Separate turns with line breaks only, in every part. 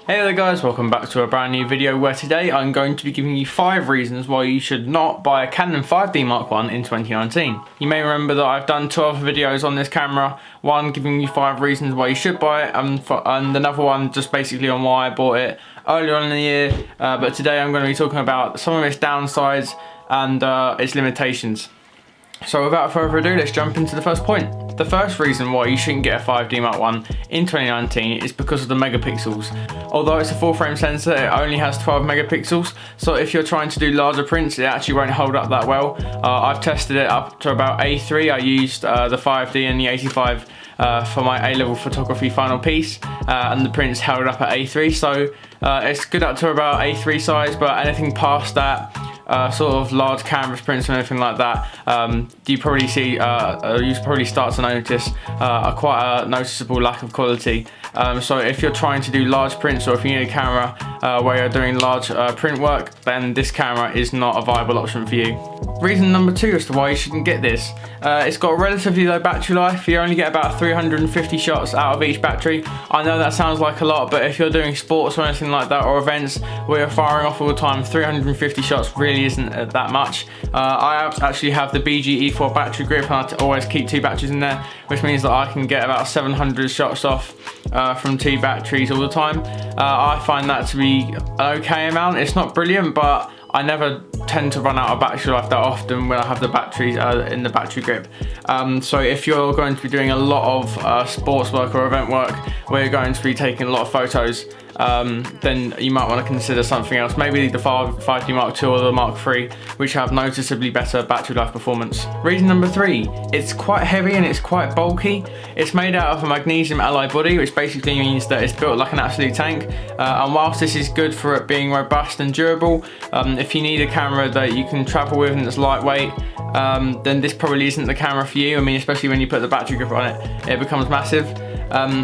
Hey there guys, welcome back to a brand new video where today I'm going to be giving you 5 reasons why you should not buy a Canon 5D Mark I in 2019. You may remember that I've done 2 other videos on this camera, one giving you 5 reasons why you should buy it and another one just basically on why I bought it earlier on in the year, but today I'm going to be talking about some of its downsides and its limitations. So without further ado, let's jump into the first point. The first reason why you shouldn't get a 5D Mark I in 2019 is because of the megapixels. Although it's a full frame sensor, it only has 12 megapixels, so if you're trying to do larger prints, it actually won't hold up that well. I've tested it up to about A3. I used the 5D and the 85 for my A-level photography final piece, and the prints held up at A3, so it's good up to about A3 size, but anything past that, sort of large canvas prints or anything like that, you probably see, you probably start to notice quite a noticeable lack of quality. So if you're trying to do large prints, or if you need a camera where you're doing large print work, then this camera is not a viable option for you. Reason number 2 as to why you shouldn't get this. It's got a relatively low battery life. You only get about 350 shots out of each battery. I know that sounds like a lot, but if you're doing sports or anything like that, or events where you're firing off all the time, 350 shots really isn't that much. I actually have the BG-E4 battery grip, and I always keep 2 batteries in there, which means that I can get about 700 shots off from 2 batteries all the time. I find that to be an okay amount. It's not brilliant, but I never tend to run out of battery life that often when I have the batteries in the battery grip. So if you're going to be doing a lot of sports work or event work where you're going to be taking a lot of photos, then you might want to consider something else, maybe the 5D Mark II or the Mark III, which have noticeably better battery life performance. Reason number 3, it's quite heavy and it's quite bulky. It's made out of a magnesium alloy body, which basically means that it's built like an absolute tank, and whilst this is good for it being robust and durable, if you need a camera that you can travel with and that's lightweight, then this probably isn't the camera for you. I mean, especially when you put the battery grip on it, it becomes massive.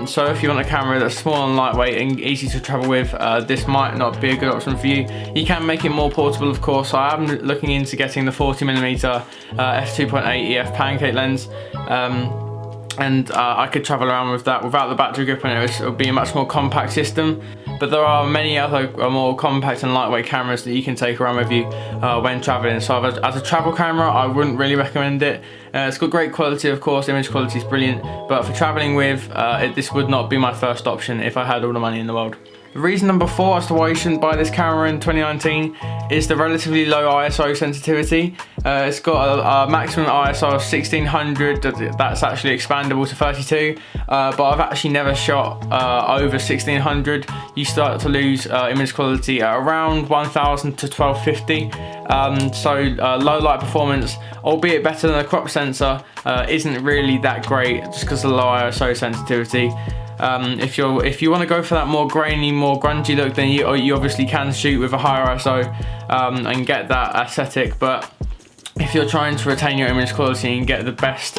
So if you want a camera that's small and lightweight and easy to travel with, this might not be a good option for you. You can make it more portable, of course. I am looking into getting the 40mm f2.8 EF pancake lens, and I could travel around with that without the battery grip on it. It would be a much more compact system. But there are many other more compact and lightweight cameras that you can take around with you when traveling. So as a travel camera, I wouldn't really recommend it. It's got great quality, of course, image quality is brilliant, but for traveling with, this would not be my first option if I had all the money in the world. Reason number 4 as to why you shouldn't buy this camera in 2019 is the relatively low ISO sensitivity. It's got a maximum ISO of 1600, that's actually expandable to 32, but I've actually never shot over 1600. You start to lose image quality at around 1000 to 1250, so low light performance, albeit better than a crop sensor, isn't really that great just because of the low ISO sensitivity. If you want to go for that more grainy, more grungy look, then you obviously can shoot with a higher ISO and get that aesthetic, but if you're trying to retain your image quality and get the best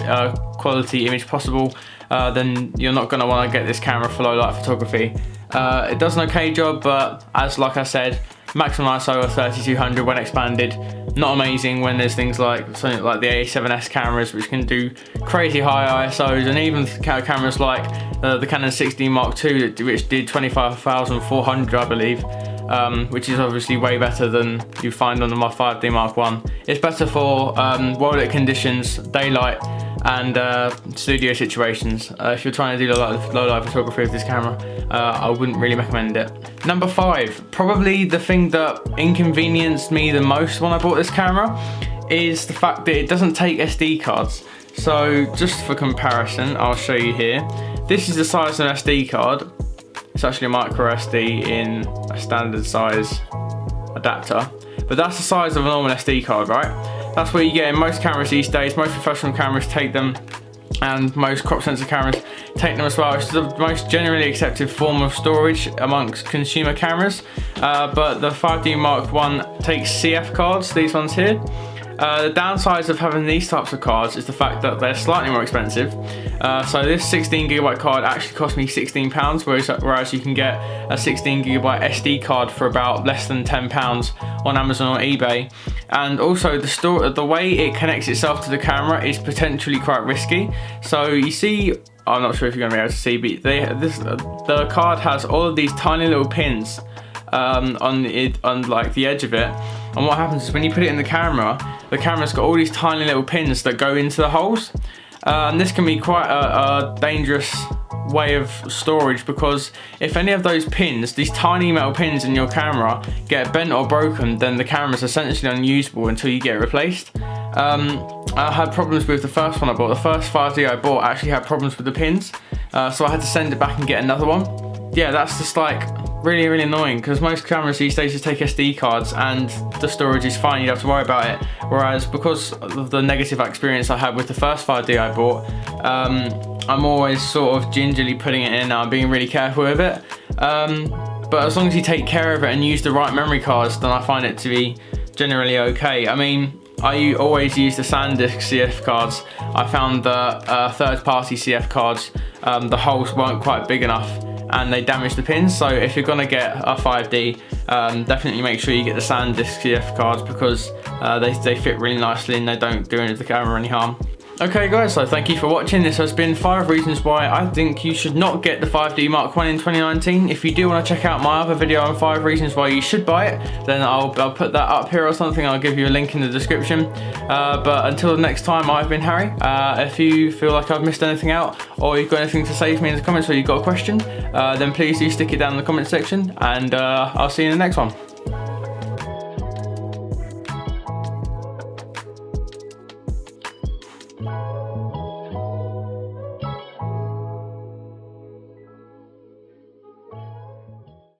quality image possible, then you're not going to want to get this camera for low light photography. It does an okay job, but like I said, maximum ISO of 3200 when expanded. Not amazing when there's things like something like the A7S cameras, which can do crazy high ISOs, and even cameras like the Canon 6D Mark II, which did 25,400, I believe, which is obviously way better than you find on the 5D Mark I. It's better for well-lit conditions, daylight, and studio situations. If you're trying to do low light photography with this camera, I wouldn't really recommend it. Number 5, probably the thing that inconvenienced me the most when I bought this camera is the fact that it doesn't take SD cards. So just for comparison, I'll show you here. This is the size of an SD card. It's actually a micro SD in a standard size adapter, but that's the size of a normal SD card, right? That's what you get in most cameras these days. Most professional cameras take them, and most crop sensor cameras take them as well. It's the most generally accepted form of storage amongst consumer cameras, but the 5D Mark I takes CF cards, these ones here. The downsides of having these types of cards is the fact that they're slightly more expensive. So this 16GB card actually cost me £16, whereas you can get a 16GB SD card for about less than £10 on Amazon or eBay. And also the way it connects itself to the camera is potentially quite risky. So you see I'm not sure if you're going to be able to see, but the card has all of these tiny little pins on like the edge of it. And what happens is when you put it in the camera's got all these tiny little pins that go into the holes. And this can be quite a dangerous way of storage, because if any of those pins, these tiny metal pins in your camera, get bent or broken, then the camera's essentially unusable until you get it replaced. I had problems with the first one I bought. The first 5D I bought actually had problems with the pins, so I had to send it back and get another one. Yeah, that's just like really annoying, because most cameras these days just take SD cards and the storage is fine, you don't have to worry about it. Whereas because of the negative experience I had with the first 5D I bought, I'm always sort of gingerly putting it in, I'm being really careful with it. But as long as you take care of it and use the right memory cards, then I find it to be generally okay. I mean, I always use the SanDisk CF cards. I found the third-party CF cards, the holes weren't quite big enough and they damaged the pins. So if you're gonna get a 5D, definitely make sure you get the SanDisk CF cards, because they fit really nicely and they don't do the camera any harm. Okay guys, so thank you for watching. This has been 5 reasons why I think you should not get the 5D Mark I in 2019. If you do want to check out my other video on 5 reasons why you should buy it, then I'll put that up here or something. I'll give you a link in the description. But until the next time, I've been Harry. If you feel like I've missed anything out, or you've got anything to say to me in the comments, or you've got a question, then please do stick it down in the comment section, and I'll see you in the next one.